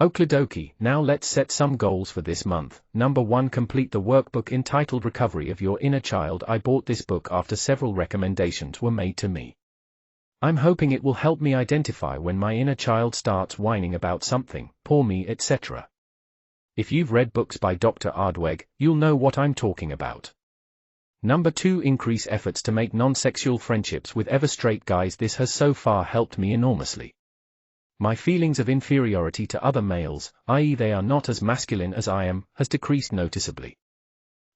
Okie, now let's set some goals for this month. Number 1, complete the workbook entitled Recovery of Your Inner Child. I bought this book after several recommendations were made to me. I'm hoping it will help me identify when my inner child starts whining about something, poor me, etc. If you've read books by Dr. Ardweg, you'll know what I'm talking about. Number 2, increase efforts to make non-sexual friendships with ever-straight guys. This has so far helped me enormously. My feelings of inferiority to other males, i.e. they are not as masculine as I am, has decreased noticeably.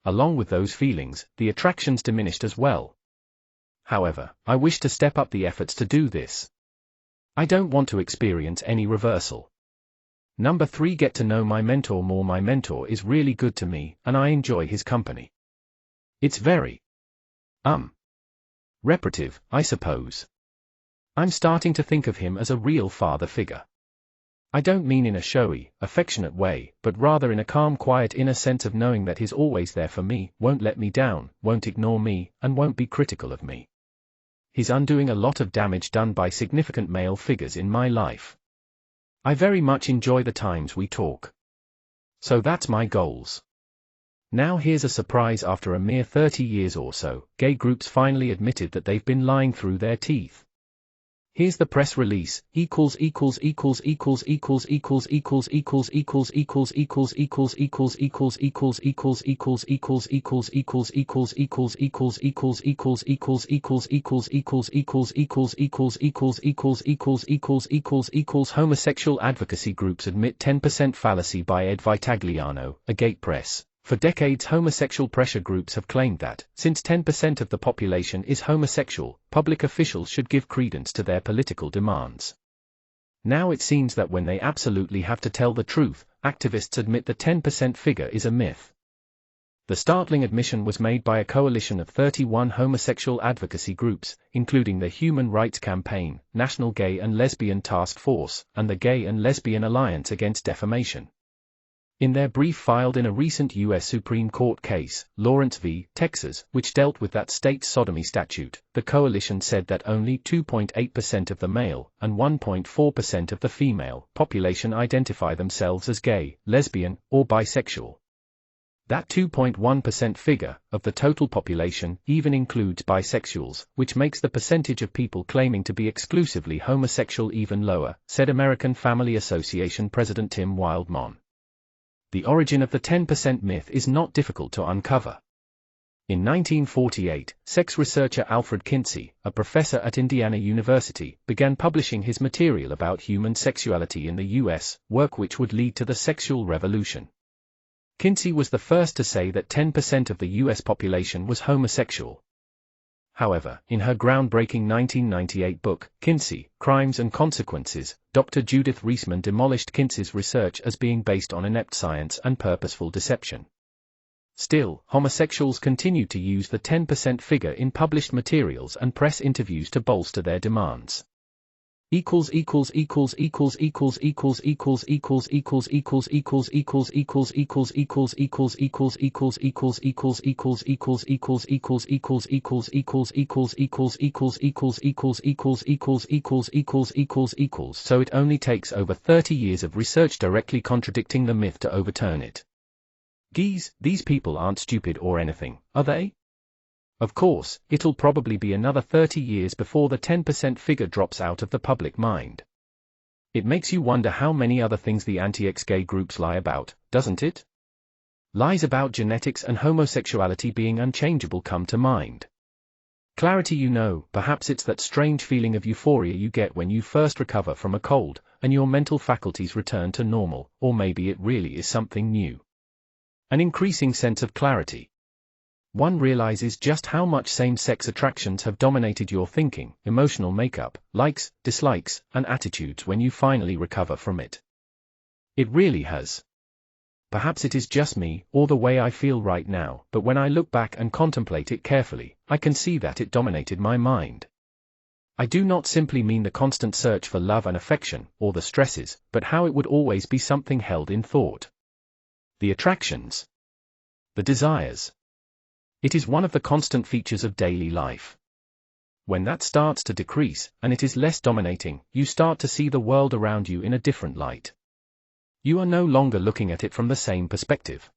Along with those feelings, the attraction's diminished as well. However, I wish to step up the efforts to do this. I don't want to experience any reversal. Number 3, get to know my mentor more. My mentor is really good to me, and I enjoy his company. It's very reparative, I suppose. I'm starting to think of him as a real father figure. I don't mean in a showy, affectionate way, but rather in a calm, quiet inner sense of knowing that he's always there for me, won't let me down, won't ignore me, and won't be critical of me. He's undoing a lot of damage done by significant male figures in my life. I very much enjoy the times we talk. So that's my goals. Now here's a surprise. After a mere 30 years or so, gay groups finally admitted that they've been lying through their teeth. Here's the press release: homosexual advocacy groups admit 10% fallacy by Ed Vitagliano, a gay press. For decades, homosexual pressure groups have claimed that, since 10% of the population is homosexual, public officials should give credence to their political demands. Now it seems that when they absolutely have to tell the truth, activists admit the 10% figure is a myth. The startling admission was made by a coalition of 31 homosexual advocacy groups, including the Human Rights Campaign, National Gay and Lesbian Task Force, and the Gay and Lesbian Alliance Against Defamation. In their brief filed in a recent U.S. Supreme Court case, Lawrence v. Texas, which dealt with that state's sodomy statute, the coalition said that only 2.8% of the male and 1.4% of the female population identify themselves as gay, lesbian, or bisexual. That 2.1% figure, of the total population, even includes bisexuals, which makes the percentage of people claiming to be exclusively homosexual even lower, said American Family Association President Tim Wildmon. The origin of the 10% myth is not difficult to uncover. In 1948, sex researcher Alfred Kinsey, a professor at Indiana University, began publishing his material about human sexuality in the U.S., work which would lead to the sexual revolution. Kinsey was the first to say that 10% of the U.S. population was homosexual. However, in her groundbreaking 1998 book, Kinsey, Crimes and Consequences, Dr. Judith Reisman demolished Kinsey's research as being based on inept science and purposeful deception. Still, homosexuals continued to use the 10% figure in published materials and press interviews to bolster their demands. So it only takes over 30 years of research directly contradicting the myth to overturn it. Geez, these people aren't stupid or anything, are they? Of course, it'll probably be another 30 years before the 10% figure drops out of the public mind. It makes you wonder how many other things the anti-gay groups lie about, doesn't it? Lies about genetics and homosexuality being unchangeable come to mind. Clarity, you know, perhaps it's that strange feeling of euphoria you get when you first recover from a cold, and your mental faculties return to normal, or maybe it really is something new. An increasing sense of clarity. One realizes just how much same-sex attractions have dominated your thinking, emotional makeup, likes, dislikes, and attitudes when you finally recover from it. It really has. Perhaps it is just me, or the way I feel right now, but when I look back and contemplate it carefully, I can see that it dominated my mind. I do not simply mean the constant search for love and affection, or the stresses, but how it would always be something held in thought. The attractions. The desires. It is one of the constant features of daily life. When that starts to decrease, and it is less dominating, you start to see the world around you in a different light. You are no longer looking at it from the same perspective.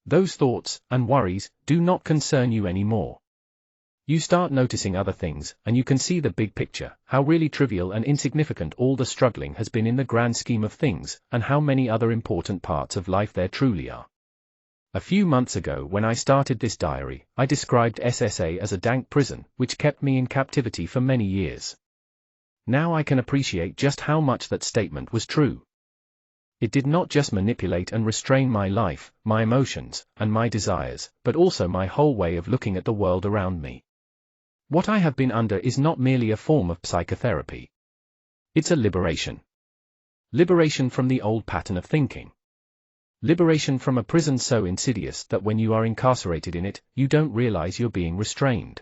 Those thoughts and worries do not concern you anymore. You start noticing other things, and you can see the big picture, how really trivial and insignificant all the struggling has been in the grand scheme of things, and how many other important parts of life there truly are. A few months ago when I started this diary, I described SSA as a dank prison, which kept me in captivity for many years. Now I can appreciate just how much that statement was true. It did not just manipulate and restrain my life, my emotions, and my desires, but also my whole way of looking at the world around me. What I have been under is not merely a form of psychotherapy. It's a liberation. Liberation from the old pattern of thinking. Liberation from a prison so insidious that when you are incarcerated in it, you don't realize you're being restrained.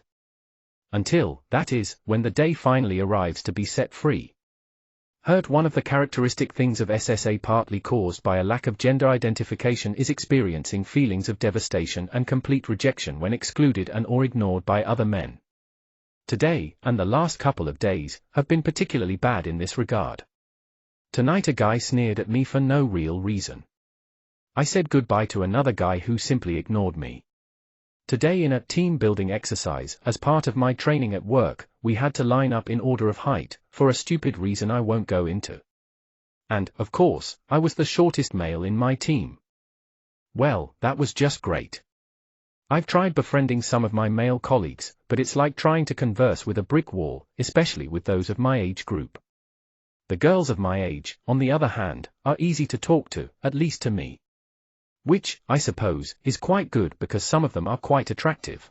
Until, that is, when the day finally arrives to be set free. Hurt. One of the characteristic things of SSA, partly caused by a lack of gender identification, is experiencing feelings of devastation and complete rejection when excluded and or ignored by other men. Today, and the last couple of days, have been particularly bad in this regard. Tonight a guy sneered at me for no real reason. I said goodbye to another guy who simply ignored me. Today in a team-building exercise, as part of my training at work, we had to line up in order of height, for a stupid reason I won't go into. And, of course, I was the shortest male in my team. Well, that was just great. I've tried befriending some of my male colleagues, but it's like trying to converse with a brick wall, especially with those of my age group. The girls of my age, on the other hand, are easy to talk to, at least to me. Which, I suppose, is quite good because some of them are quite attractive.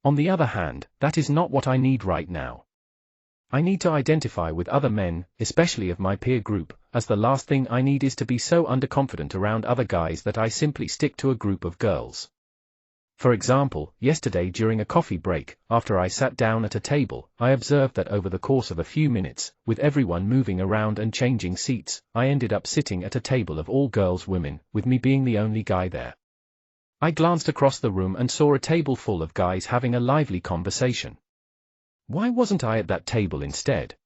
On the other hand, that is not what I need right now. I need to identify with other men, especially of my peer group, as the last thing I need is to be so underconfident around other guys that I simply stick to a group of girls. For example, yesterday during a coffee break, after I sat down at a table, I observed that over the course of a few minutes, with everyone moving around and changing seats, I ended up sitting at a table of all girls, women, with me being the only guy there. I glanced across the room and saw a table full of guys having a lively conversation. Why wasn't I at that table instead?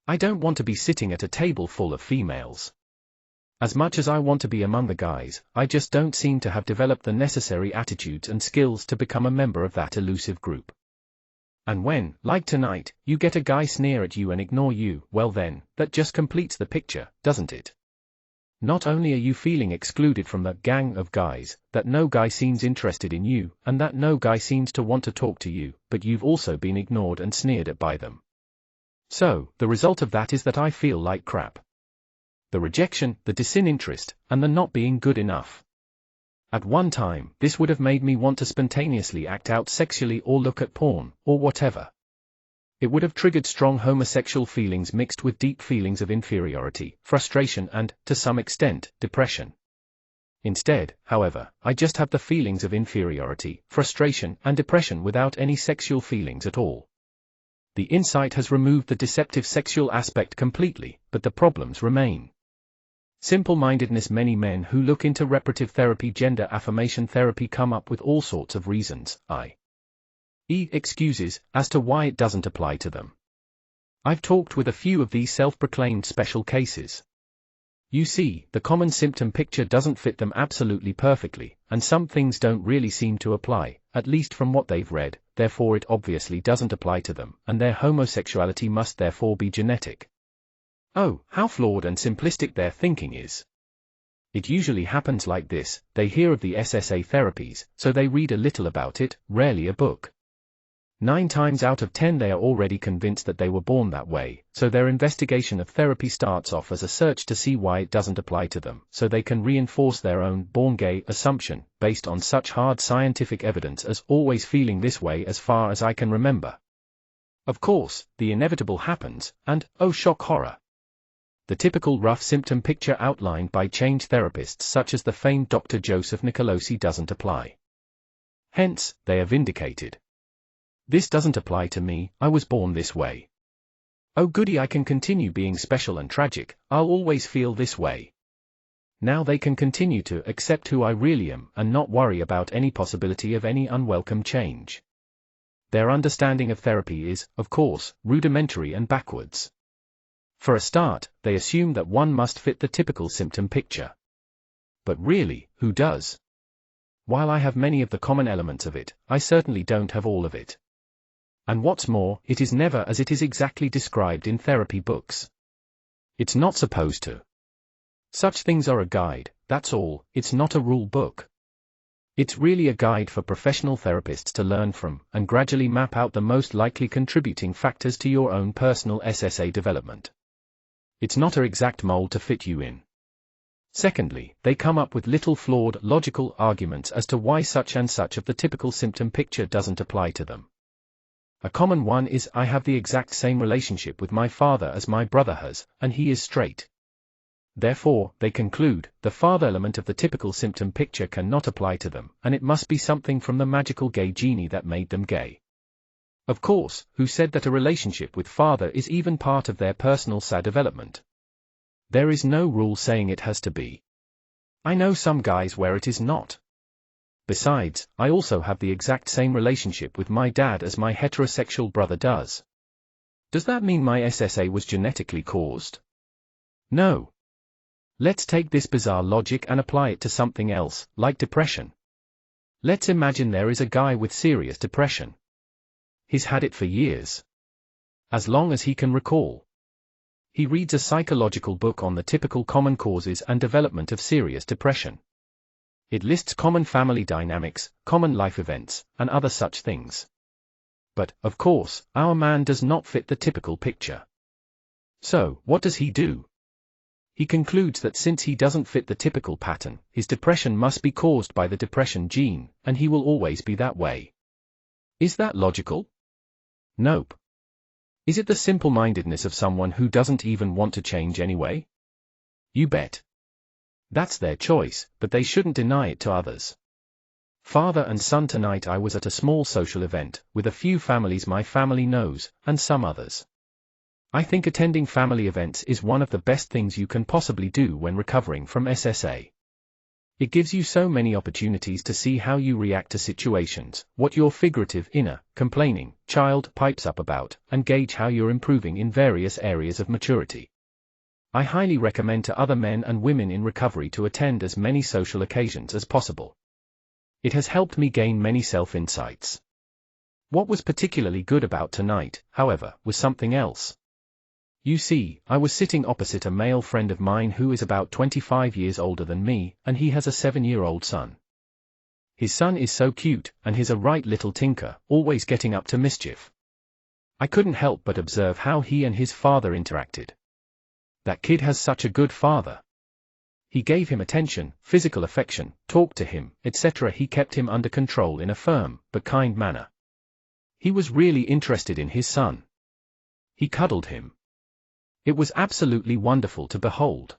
I don't want to be sitting at a table full of females. As much as I want to be among the guys, I just don't seem to have developed the necessary attitudes and skills to become a member of that elusive group. And when, like tonight, you get a guy sneer at you and ignore you, well then, that just completes the picture, doesn't it? Not only are you feeling excluded from the gang of guys, that no guy seems interested in you, and that no guy seems to want to talk to you, but you've also been ignored and sneered at by them. So, the result of that is that I feel like crap. The rejection, the disinterest, and the not being good enough. At one time, this would have made me want to spontaneously act out sexually or look at porn, or whatever. It would have triggered strong homosexual feelings mixed with deep feelings of inferiority, frustration and, to some extent, depression. Instead, however, I just have the feelings of inferiority, frustration, and depression without any sexual feelings at all. The insight has removed the deceptive sexual aspect completely, but the problems remain. Simple-mindedness. Many men who look into reparative therapy, gender affirmation therapy, come up with all sorts of reasons, i.e. excuses, as to why it doesn't apply to them. I've talked with a few of these self-proclaimed special cases. You see, the common symptom picture doesn't fit them absolutely perfectly, and some things don't really seem to apply, at least from what they've read, therefore it obviously doesn't apply to them, and their homosexuality must therefore be genetic. Oh, how flawed and simplistic their thinking is. It usually happens like this: they hear of the SSA therapies, so they read a little about it, rarely a book. 9 times out of 10 they are already convinced that they were born that way, so their investigation of therapy starts off as a search to see why it doesn't apply to them, so they can reinforce their own born gay assumption, based on such hard scientific evidence as always feeling this way as far as I can remember. Of course, the inevitable happens, and, oh shock horror. The typical rough symptom picture outlined by change therapists such as the famed Dr. Joseph Nicolosi doesn't apply. Hence, they are vindicated. This doesn't apply to me, I was born this way. Oh goody, I can continue being special and tragic, I'll always feel this way. Now they can continue to accept who I really am and not worry about any possibility of any unwelcome change. Their understanding of therapy is, of course, rudimentary and backwards. For a start, they assume that one must fit the typical symptom picture. But really, who does? While I have many of the common elements of it, I certainly don't have all of it. And what's more, it is never as it is exactly described in therapy books. It's not supposed to. Such things are a guide, that's all, it's not a rule book. It's really a guide for professional therapists to learn from, and gradually map out the most likely contributing factors to your own personal SSA development. It's not an exact mold to fit you in. Secondly, they come up with little flawed, logical arguments as to why such and such of the typical symptom picture doesn't apply to them. A common one is, I have the exact same relationship with my father as my brother has, and he is straight. Therefore, they conclude, the father element of the typical symptom picture cannot apply to them, and it must be something from the magical gay genie that made them gay. Of course, who said that a relationship with father is even part of their personal SSA development? There is no rule saying it has to be. I know some guys where it is not. Besides, I also have the exact same relationship with my dad as my heterosexual brother does. Does that mean my SSA was genetically caused? No. Let's take this bizarre logic and apply it to something else, like depression. Let's imagine there is a guy with serious depression. He's had it for years. As long as he can recall. He reads a psychological book on the typical common causes and development of serious depression. It lists common family dynamics, common life events, and other such things. But, of course, our man does not fit the typical picture. So, what does he do? He concludes that since he doesn't fit the typical pattern, his depression must be caused by the depression gene, and he will always be that way. Is that logical? Nope. Is it the simple-mindedness of someone who doesn't even want to change anyway? You bet. That's their choice, but they shouldn't deny it to others. Father and son, tonight I was at a small social event, with a few families my family knows, and some others. I think attending family events is one of the best things you can possibly do when recovering from SSA. It gives you so many opportunities to see how you react to situations, what your figurative inner, complaining, child pipes up about, and gauge how you're improving in various areas of maturity. I highly recommend to other men and women in recovery to attend as many social occasions as possible. It has helped me gain many self-insights. What was particularly good about tonight, however, was something else. You see, I was sitting opposite a male friend of mine who is about 25 years older than me, and he has a 7-year-old son. His son is so cute, and he's a right little tinker, always getting up to mischief. I couldn't help but observe how he and his father interacted. That kid has such a good father. He gave him attention, physical affection, talked to him, etc. He kept him under control in a firm, but kind manner. He was really interested in his son. He cuddled him. It was absolutely wonderful to behold.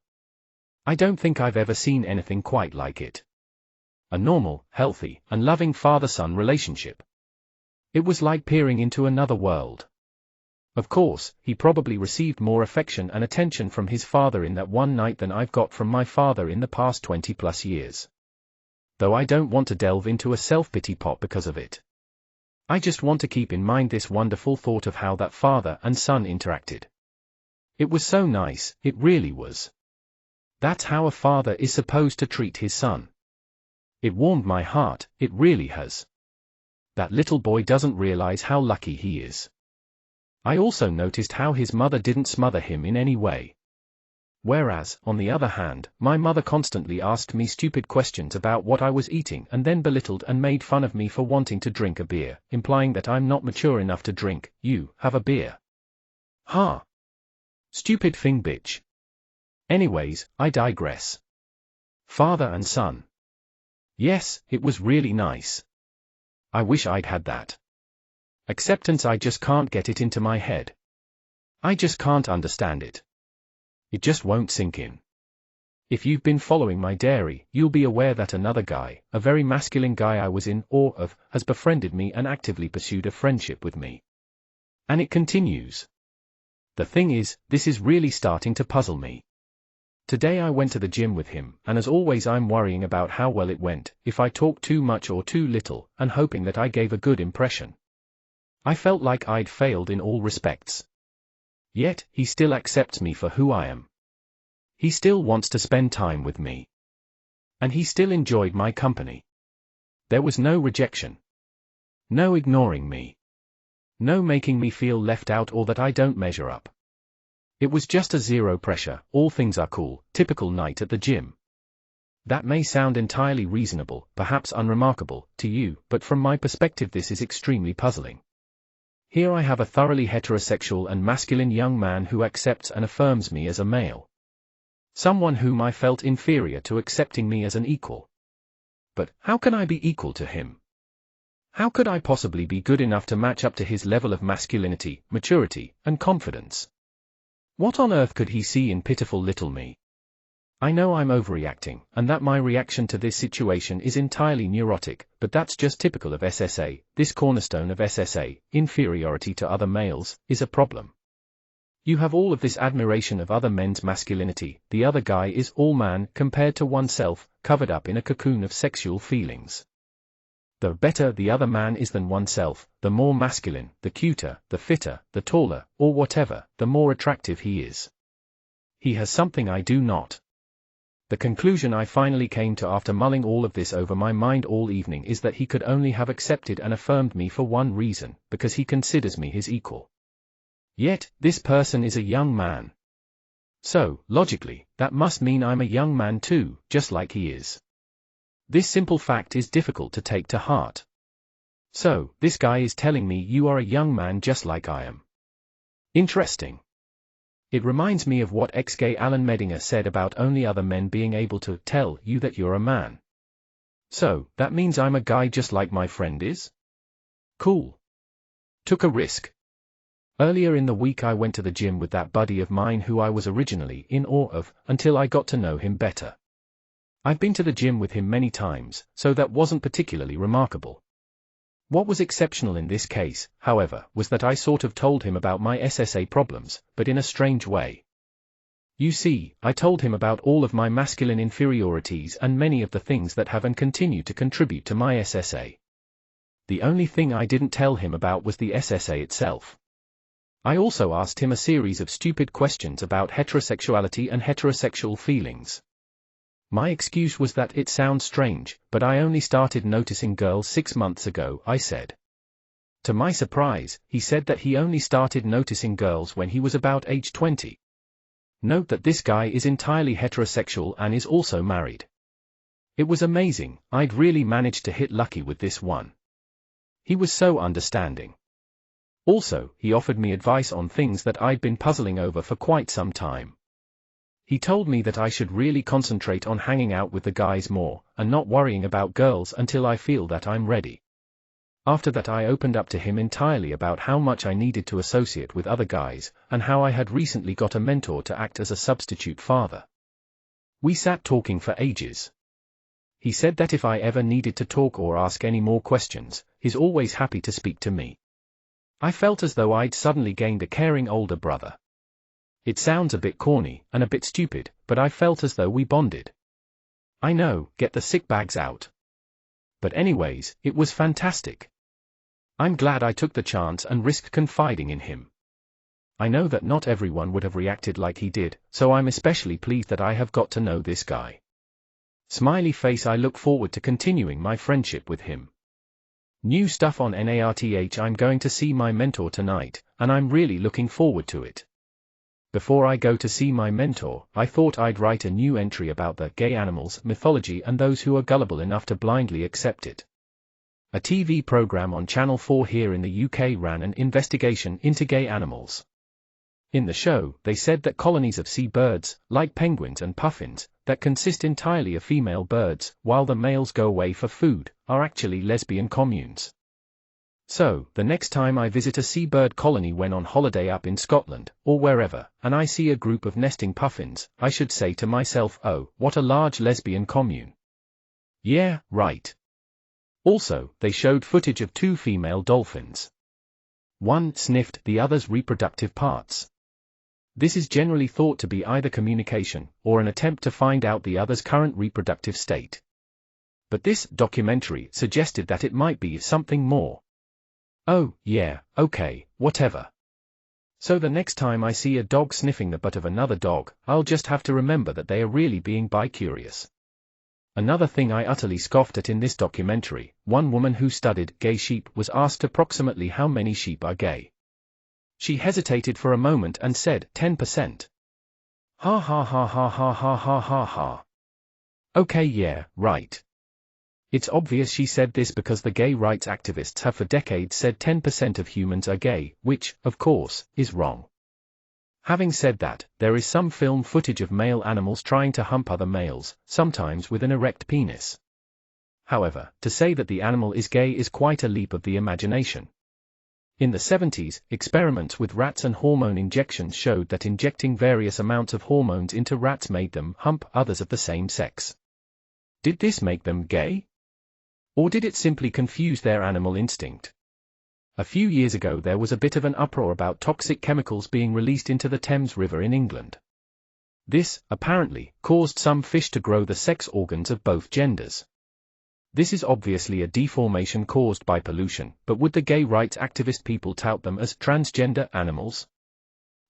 I don't think I've ever seen anything quite like it. A normal, healthy, and loving father-son relationship. It was like peering into another world. Of course, he probably received more affection and attention from his father in that one night than I've got from my father in the past 20+ years. Though I don't want to delve into a self-pity pot because of it. I just want to keep in mind this wonderful thought of how that father and son interacted. It was so nice, it really was. That's how a father is supposed to treat his son. It warmed my heart, it really has. That little boy doesn't realize how lucky he is. I also noticed how his mother didn't smother him in any way. Whereas, on the other hand, my mother constantly asked me stupid questions about what I was eating and then belittled and made fun of me for wanting to drink a beer, implying that I'm not mature enough to drink. You have a beer. Huh. Stupid thing, bitch. Anyways, I digress. Father and son. Yes, it was really nice. I wish I'd had that. Acceptance, I just can't get it into my head. I just can't understand it. It just won't sink in. If you've been following my diary, you'll be aware that another guy, a very masculine guy I was in awe of, has befriended me and actively pursued a friendship with me. And it continues. The thing is, this is really starting to puzzle me. Today I went to the gym with him, and as always I'm worrying about how well it went, if I talked too much or too little, and hoping that I gave a good impression. I felt like I'd failed in all respects. Yet, he still accepts me for who I am. He still wants to spend time with me. And he still enjoyed my company. There was no rejection. No ignoring me. No making me feel left out or that I don't measure up. It was just a zero pressure, all things are cool, typical night at the gym. That may sound entirely reasonable, perhaps unremarkable, to you, but from my perspective this is extremely puzzling. Here I have a thoroughly heterosexual and masculine young man who accepts and affirms me as a male. Someone whom I felt inferior to accepting me as an equal. But, how can I be equal to him? How could I possibly be good enough to match up to his level of masculinity, maturity, and confidence? What on earth could he see in pitiful little me? I know I'm overreacting, and that my reaction to this situation is entirely neurotic, but that's just typical of SSA. This cornerstone of SSA, inferiority to other males, is a problem. You have all of this admiration of other men's masculinity, the other guy is all man compared to oneself, covered up in a cocoon of sexual feelings. The better the other man is than oneself, the more masculine, the cuter, the fitter, the taller, or whatever, the more attractive he is. He has something I do not. The conclusion I finally came to after mulling all of this over my mind all evening is that he could only have accepted and affirmed me for one reason, because he considers me his equal. Yet, this person is a young man. So, logically, that must mean I'm a young man too, just like he is. This simple fact is difficult to take to heart. So, this guy is telling me you are a young man just like I am. Interesting. It reminds me of what ex-gay Alan Medinger said about only other men being able to tell you that you're a man. So, that means I'm a guy just like my friend is? Cool. Took a risk. Earlier in the week I went to the gym with that buddy of mine who I was originally in awe of, until I got to know him better. I've been to the gym with him many times, so that wasn't particularly remarkable. What was exceptional in this case, however, was that I sort of told him about my SSA problems, but in a strange way. You see, I told him about all of my masculine inferiorities and many of the things that have and continue to contribute to my SSA. The only thing I didn't tell him about was the SSA itself. I also asked him a series of stupid questions about heterosexuality and heterosexual feelings. My excuse was that it sounds strange, but I only started noticing girls 6 months ago, I said. To my surprise, he said that he only started noticing girls when he was about age 20. Note that this guy is entirely heterosexual and is also married. It was amazing, I'd really managed to hit lucky with this one. He was so understanding. Also, he offered me advice on things that I'd been puzzling over for quite some time. He told me that I should really concentrate on hanging out with the guys more, and not worrying about girls until I feel that I'm ready. After that I opened up to him entirely about how much I needed to associate with other guys, and how I had recently got a mentor to act as a substitute father. We sat talking for ages. He said that if I ever needed to talk or ask any more questions, he's always happy to speak to me. I felt as though I'd suddenly gained a caring older brother. It sounds a bit corny, and a bit stupid, but I felt as though we bonded. I know, get the sick bags out. But anyways, it was fantastic. I'm glad I took the chance and risked confiding in him. I know that not everyone would have reacted like he did, so I'm especially pleased that I have got to know this guy. Smiley face. I look forward to continuing my friendship with him. New stuff on NARTH. I'm going to see my mentor tonight, and I'm really looking forward to it. Before I go to see my mentor, I thought I'd write a new entry about the gay animals mythology and those who are gullible enough to blindly accept it. A TV program on Channel 4 here in the UK ran an investigation into gay animals. In the show, they said that colonies of sea birds, like penguins and puffins, that consist entirely of female birds, while the males go away for food, are actually lesbian communes. So, the next time I visit a seabird colony when on holiday up in Scotland, or wherever, and I see a group of nesting puffins, I should say to myself, oh, what a large lesbian commune. Yeah, right. Also, they showed footage of 2 female dolphins. One sniffed the other's reproductive parts. This is generally thought to be either communication, or an attempt to find out the other's current reproductive state. But this documentary suggested that it might be something more. Oh, yeah, okay, whatever. So the next time I see a dog sniffing the butt of another dog, I'll just have to remember that they are really being bi-curious. Another thing I utterly scoffed at in this documentary, one woman who studied gay sheep was asked approximately how many sheep are gay. She hesitated for a moment and said 10%. Ha ha ha ha ha ha ha ha ha. Okay, yeah, right. It's obvious she said this because the gay rights activists have for decades said 10% of humans are gay, which, of course, is wrong. Having said that, there is some film footage of male animals trying to hump other males, sometimes with an erect penis. However, to say that the animal is gay is quite a leap of the imagination. In the 70s, experiments with rats and hormone injections showed that injecting various amounts of hormones into rats made them hump others of the same sex. Did this make them gay? Or did it simply confuse their animal instinct? A few years ago there was a bit of an uproar about toxic chemicals being released into the Thames River in England. This, apparently, caused some fish to grow the sex organs of both genders. This is obviously a deformation caused by pollution, but would the gay rights activist people tout them as transgender animals?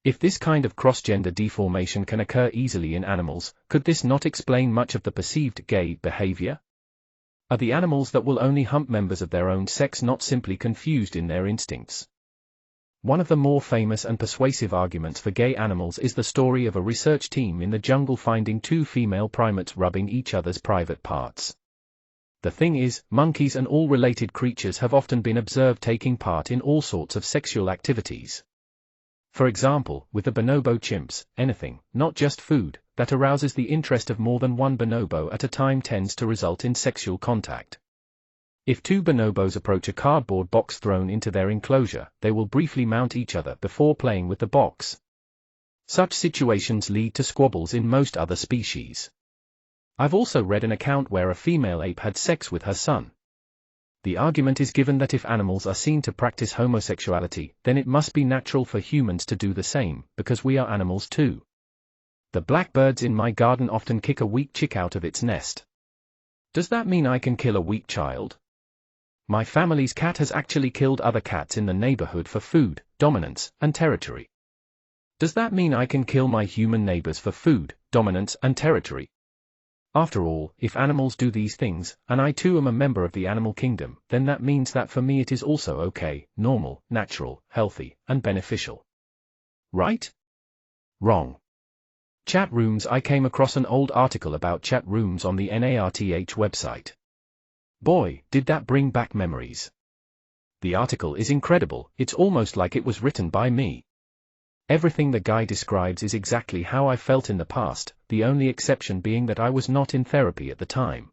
If this kind of cross-gender deformation can occur easily in animals, could this not explain much of the perceived gay behavior? Are the animals that will only hump members of their own sex not simply confused in their instincts? One of the more famous and persuasive arguments for gay animals is the story of a research team in the jungle finding two female primates rubbing each other's private parts. The thing is, monkeys and all related creatures have often been observed taking part in all sorts of sexual activities. For example, with the bonobo chimps, anything, not just food, that arouses the interest of more than one bonobo at a time tends to result in sexual contact. If two bonobos approach a cardboard box thrown into their enclosure, they will briefly mount each other before playing with the box. Such situations lead to squabbles in most other species. I've also read an account where a female ape had sex with her son. The argument is given that if animals are seen to practice homosexuality, then it must be natural for humans to do the same, because we are animals too. The blackbirds in my garden often kick a weak chick out of its nest. Does that mean I can kill a weak child? My family's cat has actually killed other cats in the neighborhood for food, dominance, and territory. Does that mean I can kill my human neighbors for food, dominance, and territory? After all, if animals do these things, and I too am a member of the animal kingdom, then that means that for me it is also okay, normal, natural, healthy, and beneficial. Right? Wrong. Chat rooms. I came across an old article about chat rooms on the NARTH website. Boy, did that bring back memories. The article is incredible, it's almost like it was written by me. Everything the guy describes is exactly how I felt in the past, the only exception being that I was not in therapy at the time.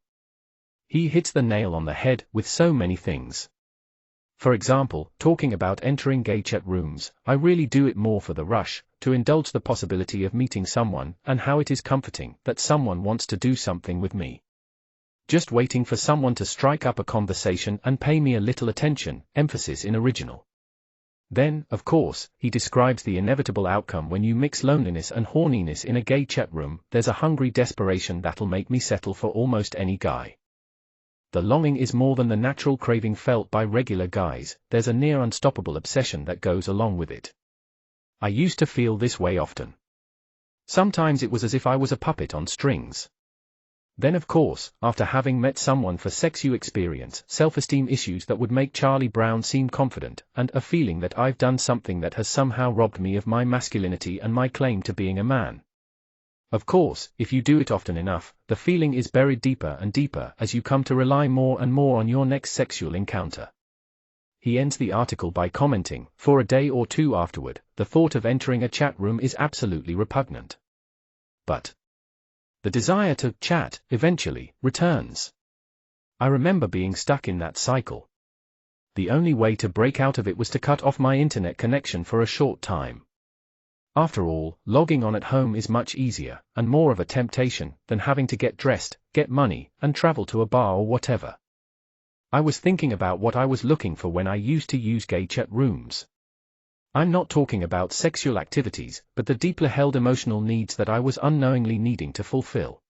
He hits the nail on the head with so many things. For example, talking about entering gay chat rooms, I really do it more for the rush, to indulge the possibility of meeting someone, and how it is comforting that someone wants to do something with me. Just waiting for someone to strike up a conversation and pay me a little attention, emphasis in original. Then, of course, he describes the inevitable outcome when you mix loneliness and horniness in a gay chat room. There's a hungry desperation that'll make me settle for almost any guy. The longing is more than the natural craving felt by regular guys, there's a near unstoppable obsession that goes along with it. I used to feel this way often. Sometimes it was as if I was a puppet on strings. Then of course, after having met someone for sex you experience self-esteem issues that would make Charlie Brown seem confident, and a feeling that I've done something that has somehow robbed me of my masculinity and my claim to being a man. Of course, if you do it often enough, the feeling is buried deeper and deeper as you come to rely more and more on your next sexual encounter. He ends the article by commenting, for a day or two afterward, the thought of entering a chat room is absolutely repugnant. But the desire to chat eventually returns. I remember being stuck in that cycle. The only way to break out of it was to cut off my internet connection for a short time. After all, logging on at home is much easier, and more of a temptation, than having to get dressed, get money, and travel to a bar or whatever. I was thinking about what I was looking for when I used to use gay chat rooms. I'm not talking about sexual activities, but the deeply held emotional needs that I was unknowingly needing to fulfill.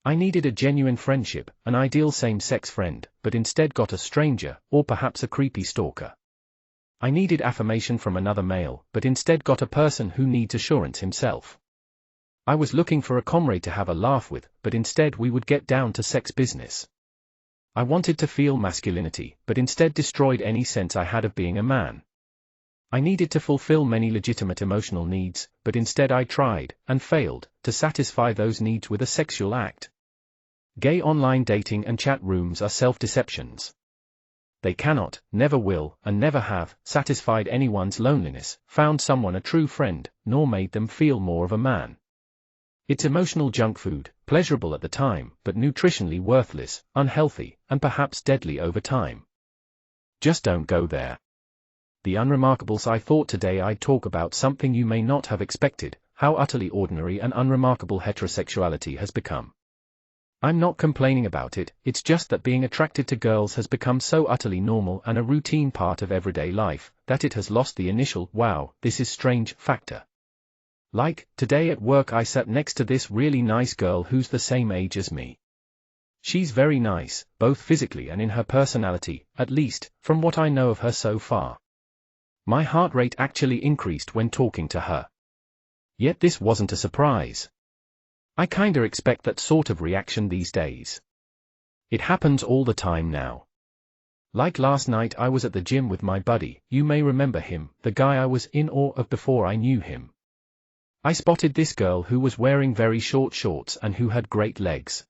I needed a genuine friendship, an ideal same-sex friend, but instead got a stranger, or perhaps a creepy stalker. I needed affirmation from another male, but instead got a person who needs assurance himself. I was looking for a comrade to have a laugh with, but instead we would get down to sex business. I wanted to feel masculinity, but instead destroyed any sense I had of being a man. I needed to fulfill many legitimate emotional needs, but instead I tried, and failed, to satisfy those needs with a sexual act. Gay online dating and chat rooms are self-deceptions. They cannot, never will, and never have, satisfied anyone's loneliness, found someone a true friend, nor made them feel more of a man. It's emotional junk food, pleasurable at the time, but nutritionally worthless, unhealthy, and perhaps deadly over time. Just don't go there. The Unremarkables. I thought today I'd talk about something you may not have expected, how utterly ordinary and unremarkable heterosexuality has become. I'm not complaining about it, it's just that being attracted to girls has become so utterly normal and a routine part of everyday life, that it has lost the initial, wow, this is strange, factor. Like, today at work I sat next to this really nice girl who's the same age as me. She's very nice, both physically and in her personality, at least, from what I know of her so far. My heart rate actually increased when talking to her. Yet this wasn't a surprise. I kinda expect that sort of reaction these days. It happens all the time now. Like last night I was at the gym with my buddy, you may remember him, the guy I was in awe of before I knew him. I spotted this girl who was wearing very short shorts and who had great legs.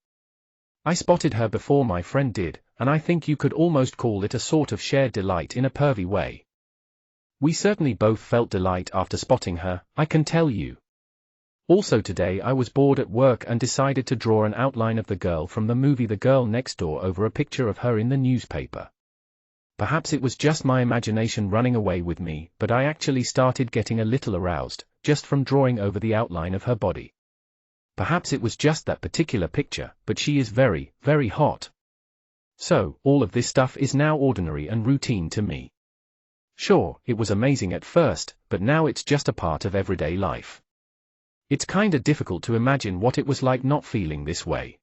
I spotted her before my friend did, and I think you could almost call it a sort of shared delight in a pervy way. We certainly both felt delight after spotting her, I can tell you. Also today I was bored at work and decided to draw an outline of the girl from the movie The Girl Next Door over a picture of her in the newspaper. Perhaps it was just my imagination running away with me, but I actually started getting a little aroused, just from drawing over the outline of her body. Perhaps it was just that particular picture, but she is very, very hot. So, all of this stuff is now ordinary and routine to me. Sure, it was amazing at first, but now it's just a part of everyday life. It's kinda difficult to imagine what it was like not feeling this way.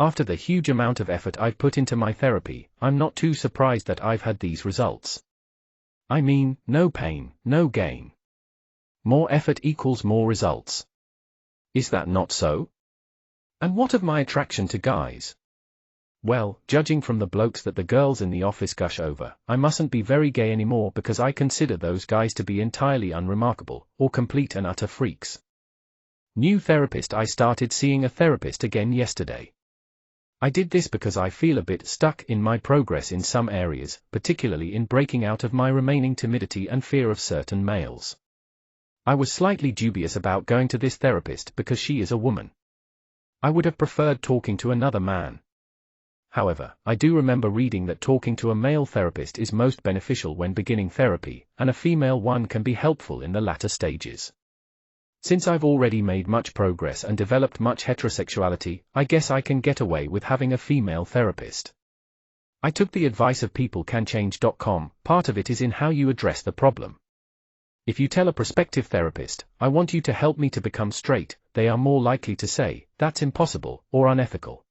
After the huge amount of effort I've put into my therapy, I'm not too surprised that I've had these results. I mean, no pain, no gain. More effort equals more results. Is that not so? And what of my attraction to guys? Well, judging from the blokes that the girls in the office gush over, I mustn't be very gay anymore because I consider those guys to be entirely unremarkable, or complete and utter freaks. New therapist. I started seeing a therapist again yesterday. I did this because I feel a bit stuck in my progress in some areas, particularly in breaking out of my remaining timidity and fear of certain males. I was slightly dubious about going to this therapist because she is a woman. I would have preferred talking to another man. However, I do remember reading that talking to a male therapist is most beneficial when beginning therapy, and a female one can be helpful in the latter stages. Since I've already made much progress and developed much heterosexuality, I guess I can get away with having a female therapist. I took the advice of peoplecanchange.com, part of it is in how you address the problem. If you tell a prospective therapist, I want you to help me to become straight, they are more likely to say, that's impossible, or unethical.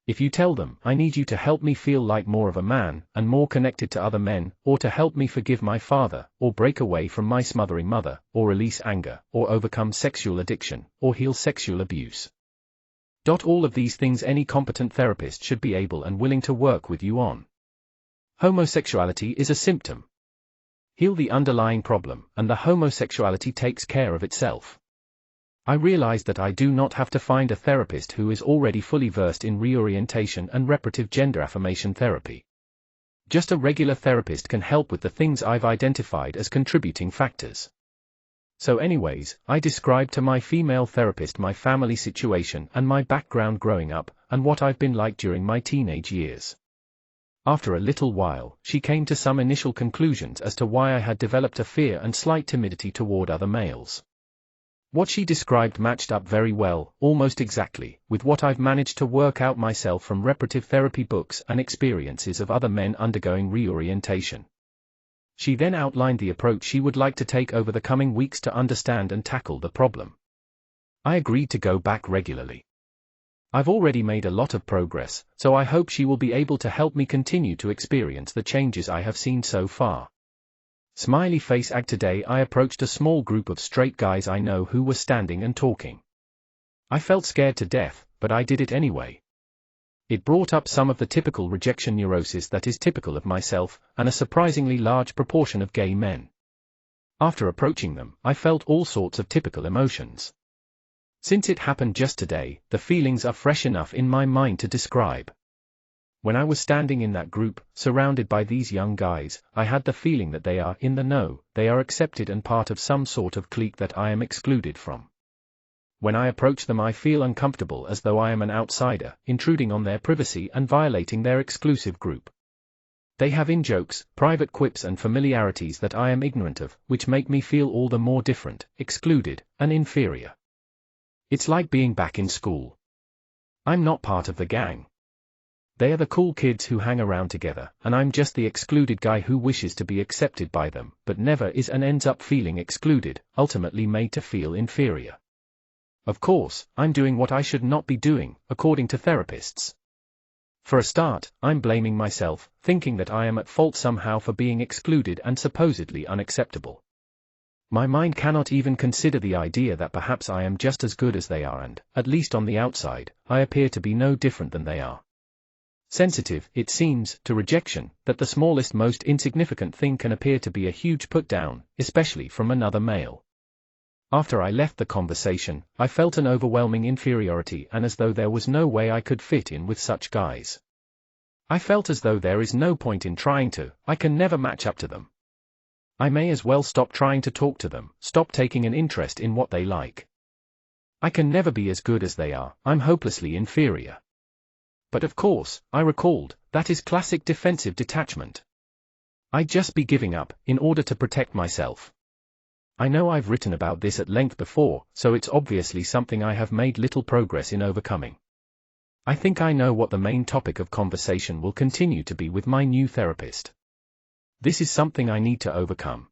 If you tell them, I need you to help me feel like more of a man, and more connected to other men, or to help me forgive my father, or break away from my smothering mother, or release anger, or overcome sexual addiction, or heal sexual abuse. All of these things any competent therapist should be able and willing to work with you on. Homosexuality is a symptom. Heal the underlying problem, and the homosexuality takes care of itself. I realize that I do not have to find a therapist who is already fully versed in reorientation and reparative gender affirmation therapy. Just a regular therapist can help with the things I've identified as contributing factors. So anyways, I described to my female therapist my family situation and my background growing up, and what I've been like during my teenage years. After a little while, she came to some initial conclusions as to why I had developed a fear and slight timidity toward other males. What she described matched up very well, almost exactly, with what I've managed to work out myself from reparative therapy books and experiences of other men undergoing reorientation. She then outlined the approach she would like to take over the coming weeks to understand and tackle the problem. I agreed to go back regularly. I've already made a lot of progress, so I hope she will be able to help me continue to experience the changes I have seen so far. Smiley face ag. Today I approached a small group of straight guys I know who were standing and talking. I felt scared to death, but I did it anyway. It brought up some of the typical rejection neurosis that is typical of myself, and a surprisingly large proportion of gay men. After approaching them, I felt all sorts of typical emotions. Since it happened just today, the feelings are fresh enough in my mind to describe. When I was standing in that group, surrounded by these young guys, I had the feeling that they are in the know, they are accepted and part of some sort of clique that I am excluded from. When I approach them I feel uncomfortable, as though I am an outsider, intruding on their privacy and violating their exclusive group. They have in-jokes, private quips and familiarities that I am ignorant of, which make me feel all the more different, excluded, and inferior. It's like being back in school. I'm not part of the gang. They are the cool kids who hang around together, and I'm just the excluded guy who wishes to be accepted by them, but never is and ends up feeling excluded, ultimately made to feel inferior. Of course, I'm doing what I should not be doing, according to therapists. For a start, I'm blaming myself, thinking that I am at fault somehow for being excluded and supposedly unacceptable. My mind cannot even consider the idea that perhaps I am just as good as they are and, at least on the outside, I appear to be no different than they are. Sensitive, it seems, to rejection, that the smallest most insignificant thing can appear to be a huge put-down, especially from another male. After I left the conversation, I felt an overwhelming inferiority and as though there was no way I could fit in with such guys. I felt as though there is no point in trying to, I can never match up to them. I may as well stop trying to talk to them, stop taking an interest in what they like. I can never be as good as they are, I'm hopelessly inferior. But of course, I recalled, that is classic defensive detachment. I'd just be giving up, in order to protect myself. I know I've written about this at length before, so it's obviously something I have made little progress in overcoming. I think I know what the main topic of conversation will continue to be with my new therapist. This is something I need to overcome.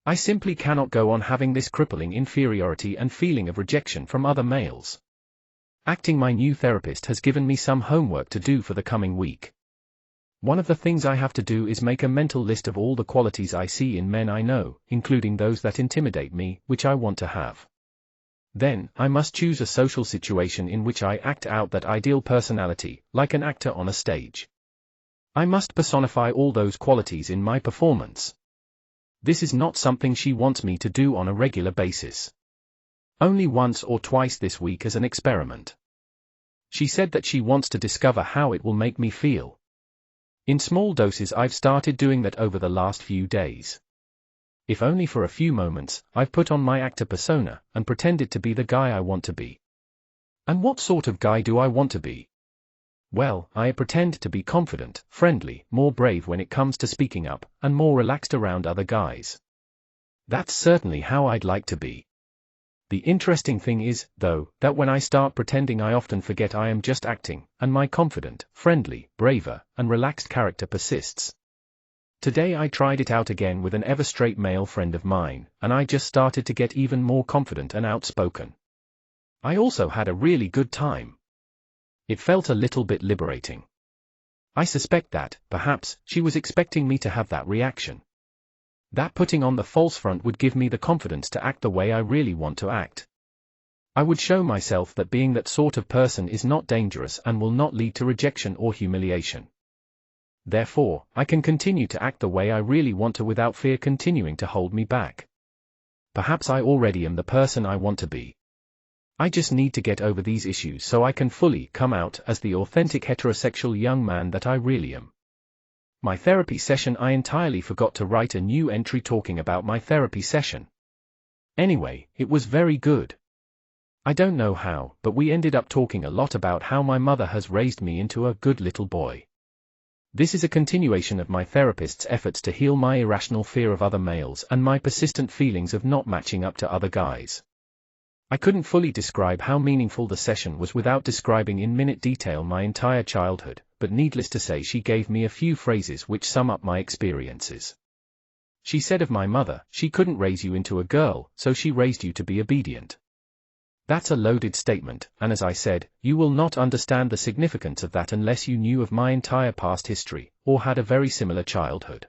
I simply cannot go on having this crippling inferiority and feeling of rejection from other males. Acting my new therapist has given me some homework to do for the coming week. One of the things I have to do is make a mental list of all the qualities I see in men I know, including those that intimidate me, which I want to have. Then, I must choose a social situation in which I act out that ideal personality, like an actor on a stage. I must personify all those qualities in my performance. This is not something she wants me to do on a regular basis. Only once or twice this week as an experiment. She said that she wants to discover how it will make me feel. In small doses I've started doing that over the last few days. If only for a few moments, I've put on my actor persona, and pretended to be the guy I want to be. And what sort of guy do I want to be? Well, I pretend to be confident, friendly, more brave when it comes to speaking up, and more relaxed around other guys. That's certainly how I'd like to be. The interesting thing is, though, that when I start pretending I often forget I am just acting, and my confident, friendly, braver, and relaxed character persists. Today I tried it out again with an ever-straight male friend of mine, and I just started to get even more confident and outspoken. I also had a really good time. It felt a little bit liberating. I suspect that, perhaps, she was expecting me to have that reaction. That putting on the false front would give me the confidence to act the way I really want to act. I would show myself that being that sort of person is not dangerous and will not lead to rejection or humiliation. Therefore, I can continue to act the way I really want to without fear continuing to hold me back. Perhaps I already am the person I want to be. I just need to get over these issues so I can fully come out as the authentic heterosexual young man that I really am. My therapy session. I entirely forgot to write a new entry talking about my therapy session. Anyway, it was very good. I don't know how, but we ended up talking a lot about how my mother has raised me into a good little boy. This is a continuation of my therapist's efforts to heal my irrational fear of other males and my persistent feelings of not matching up to other guys. I couldn't fully describe how meaningful the session was without describing in minute detail my entire childhood, but needless to say she gave me a few phrases which sum up my experiences. She said of my mother, she couldn't raise you into a girl, so she raised you to be obedient. That's a loaded statement, and as I said, you will not understand the significance of that unless you knew of my entire past history, or had a very similar childhood.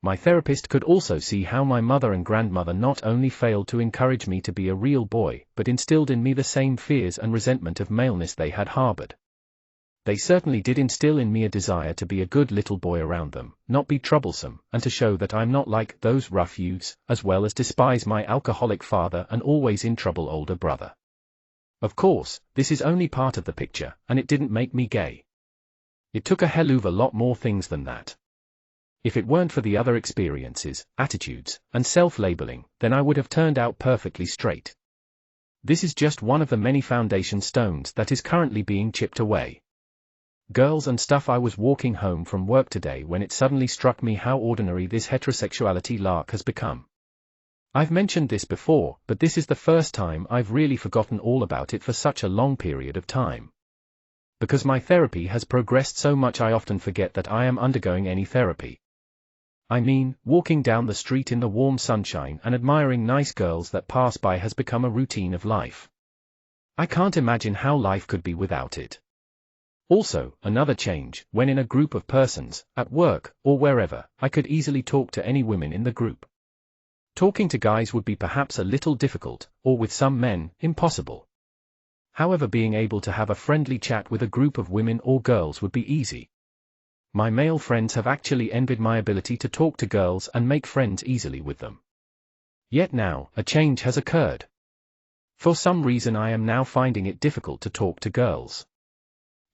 My therapist could also see how my mother and grandmother not only failed to encourage me to be a real boy, but instilled in me the same fears and resentment of maleness they had harbored. They certainly did instill in me a desire to be a good little boy around them, not be troublesome, and to show that I'm not like those rough youths, as well as despise my alcoholic father and always in trouble older brother. Of course, this is only part of the picture, and it didn't make me gay. It took a hell of a lot more things than that. If it weren't for the other experiences, attitudes, and self-labeling, then I would have turned out perfectly straight. This is just one of the many foundation stones that is currently being chipped away. Girls and stuff. I was walking home from work today when it suddenly struck me how ordinary this heterosexuality lark has become. I've mentioned this before, but this is the first time I've really forgotten all about it for such a long period of time. Because my therapy has progressed so much, I often forget that I am undergoing any therapy. I mean, walking down the street in the warm sunshine and admiring nice girls that pass by has become a routine of life. I can't imagine how life could be without it. Also, another change, when in a group of persons, at work, or wherever, I could easily talk to any women in the group. Talking to guys would be perhaps a little difficult, or with some men, impossible. However, being able to have a friendly chat with a group of women or girls would be easy. My male friends have actually envied my ability to talk to girls and make friends easily with them. Yet now, a change has occurred. For some reason I am now finding it difficult to talk to girls.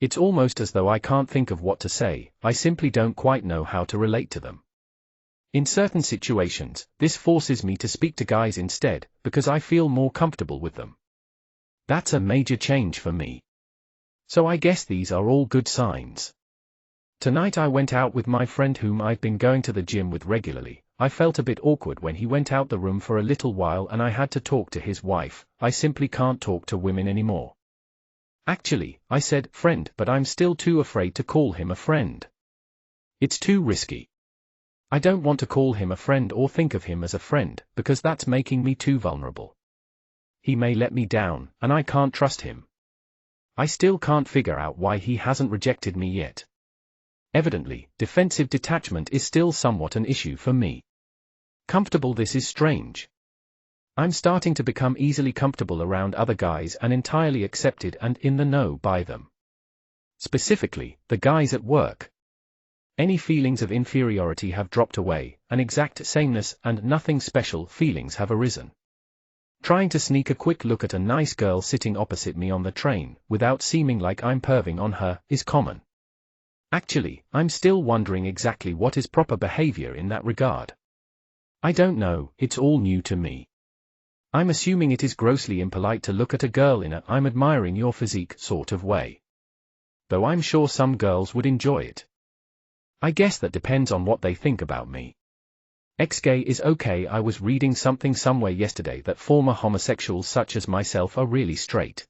It's almost as though I can't think of what to say, I simply don't quite know how to relate to them. In certain situations, this forces me to speak to guys instead, because I feel more comfortable with them. That's a major change for me. So I guess these are all good signs. Tonight I went out with my friend whom I've been going to the gym with regularly. I felt a bit awkward when he went out the room for a little while and I had to talk to his wife. I simply can't talk to women anymore. Actually, I said friend, but I'm still too afraid to call him a friend. It's too risky. I don't want to call him a friend or think of him as a friend, because that's making me too vulnerable. He may let me down, and I can't trust him. I still can't figure out why he hasn't rejected me yet. Evidently, defensive detachment is still somewhat an issue for me. Comfortable. This is strange. I'm starting to become easily comfortable around other guys and entirely accepted and in the know by them. Specifically, the guys at work. Any feelings of inferiority have dropped away, an exact sameness and nothing special feelings have arisen. Trying to sneak a quick look at a nice girl sitting opposite me on the train, without seeming like I'm perving on her, is common. Actually, I'm still wondering exactly what is proper behavior in that regard. I don't know, it's all new to me. I'm assuming it is grossly impolite to look at a girl in a "I'm admiring your physique" sort of way. Though I'm sure some girls would enjoy it. I guess that depends on what they think about me. Ex-gay is okay. I was reading something somewhere yesterday that former homosexuals such as myself are really straight.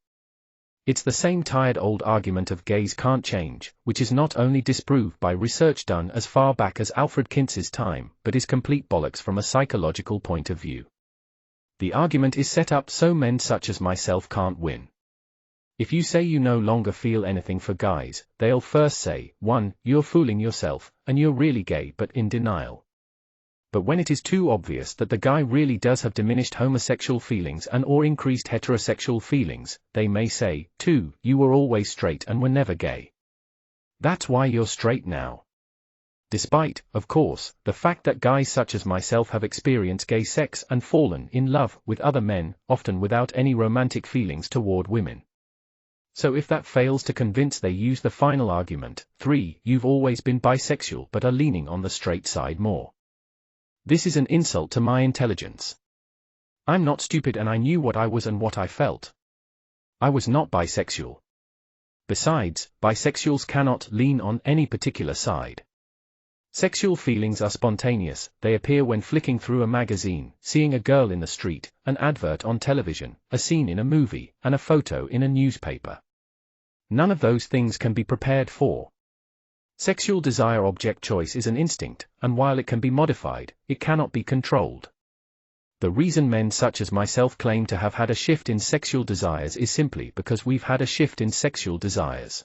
It's the same tired old argument of gays can't change, which is not only disproved by research done as far back as Alfred Kintz's time, but is complete bollocks from a psychological point of view. The argument is set up so men such as myself can't win. If you say you no longer feel anything for guys, they'll first say, 1, you're fooling yourself, and you're really gay but in denial. But when it is too obvious that the guy really does have diminished homosexual feelings and or increased heterosexual feelings, they may say, 2, you were always straight and were never gay. That's why you're straight now. Despite, of course, the fact that guys such as myself have experienced gay sex and fallen in love with other men, often without any romantic feelings toward women. So if that fails to convince, they use the final argument, 3, you've always been bisexual but are leaning on the straight side more. This is an insult to my intelligence. I'm not stupid and I knew what I was and what I felt. I was not bisexual. Besides, bisexuals cannot lean on any particular side. Sexual feelings are spontaneous, they appear when flicking through a magazine, seeing a girl in the street, an advert on television, a scene in a movie, and a photo in a newspaper. None of those things can be prepared for. Sexual desire object choice is an instinct, and while it can be modified, it cannot be controlled. The reason men such as myself claim to have had a shift in sexual desires is simply because we've had a shift in sexual desires.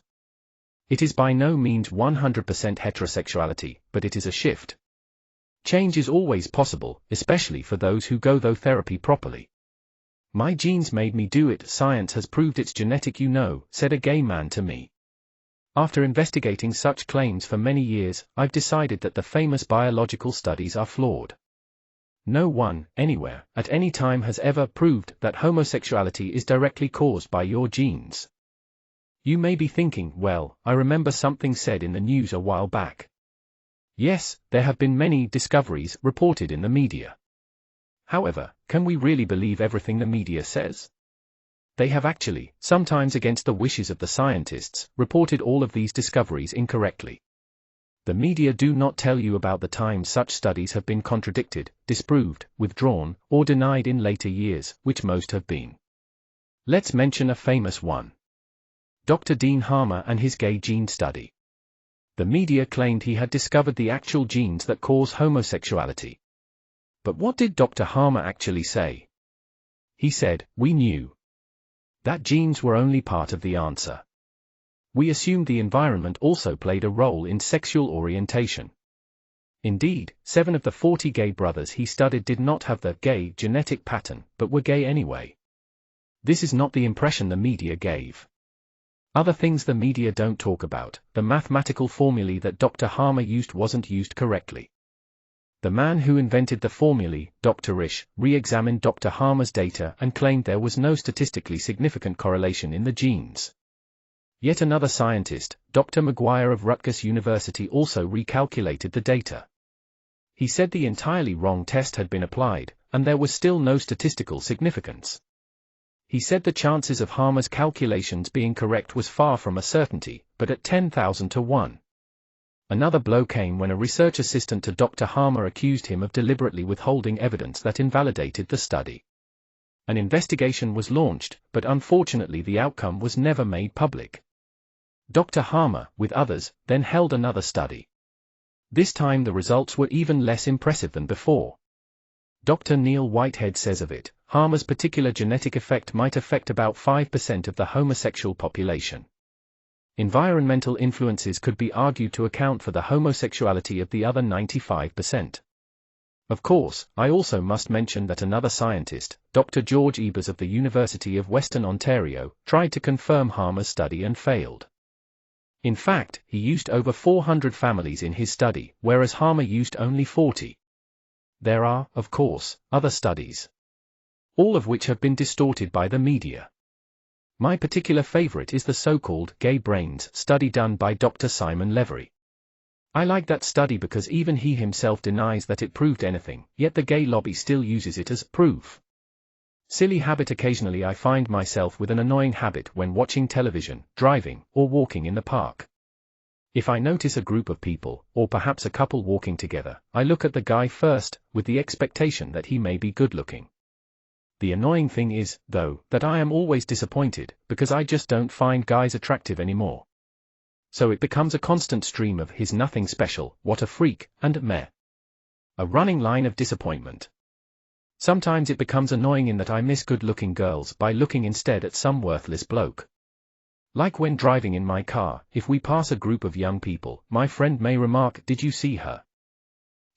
It is by no means 100% heterosexuality, but it is a shift. Change is always possible, especially for those who go through therapy properly. My genes made me do it. Science has proved it's genetic, said a gay man to me. After investigating such claims for many years, I've decided that the famous biological studies are flawed. No one, anywhere, at any time has ever proved that homosexuality is directly caused by your genes. You may be thinking, well, I remember something said in the news a while back. Yes, there have been many discoveries reported in the media. However, can we really believe everything the media says? They have actually, sometimes against the wishes of the scientists, reported all of these discoveries incorrectly. The media do not tell you about the times such studies have been contradicted, disproved, withdrawn, or denied in later years, which most have been. Let's mention a famous one. Dr. Dean Harmer and his gay gene study. The media claimed he had discovered the actual genes that cause homosexuality. But what did Dr. Harmer actually say? He said, "We knew that genes were only part of the answer. We assumed the environment also played a role in sexual orientation." Indeed, 7 of the 40 gay brothers he studied did not have the gay genetic pattern, but were gay anyway. This is not the impression the media gave. Other things the media don't talk about: the mathematical formulae that Dr. Harmer used wasn't used correctly. The man who invented the formulae, Dr. Risch, re-examined Dr. Harmer's data and claimed there was no statistically significant correlation in the genes. Yet another scientist, Dr. Maguire of Rutgers University, also recalculated the data. He said the entirely wrong test had been applied, and there was still no statistical significance. He said the chances of Harmer's calculations being correct was far from a certainty, but at 10,000 to 1. Another blow came when a research assistant to Dr. Harmer accused him of deliberately withholding evidence that invalidated the study. An investigation was launched, but unfortunately the outcome was never made public. Dr. Harmer, with others, then held another study. This time the results were even less impressive than before. Dr. Neil Whitehead says of it, Harmer's particular genetic effect might affect about 5% of the homosexual population. Environmental influences could be argued to account for the homosexuality of the other 95%. Of course, I also must mention that another scientist, Dr. George Ebers of the University of Western Ontario, tried to confirm Harmer's study and failed. In fact, he used over 400 families in his study, whereas Harmer used only 40. There are, of course, other studies, all of which have been distorted by the media. My particular favorite is the so-called Gay Brains study done by Dr. Simon Levery. I like that study because even he himself denies that it proved anything, yet the gay lobby still uses it as proof. Silly habit: occasionally I find myself with an annoying habit when watching television, driving, or walking in the park. If I notice a group of people, or perhaps a couple walking together, I look at the guy first, with the expectation that he may be good-looking. The annoying thing is, though, that I am always disappointed, because I just don't find guys attractive anymore. So it becomes a constant stream of "he's nothing special, what a freak," and meh. A running line of disappointment. Sometimes it becomes annoying in that I miss good-looking girls by looking instead at some worthless bloke. Like when driving in my car, if we pass a group of young people, my friend may remark, "Did you see her?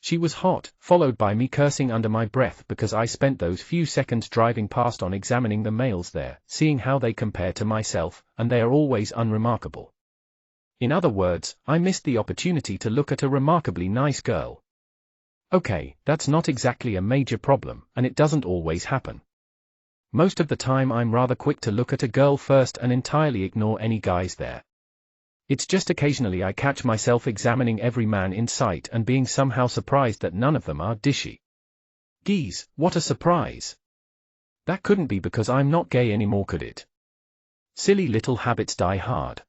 She was hot," followed by me cursing under my breath because I spent those few seconds driving past on examining the males there, seeing how they compare to myself, and they are always unremarkable. In other words, I missed the opportunity to look at a remarkably nice girl. Okay, that's not exactly a major problem, and it doesn't always happen. Most of the time I'm rather quick to look at a girl first and entirely ignore any guys there. It's just occasionally I catch myself examining every man in sight and being somehow surprised that none of them are dishy. Geez, what a surprise! That couldn't be because I'm not gay anymore, could it? Silly little habits die hard.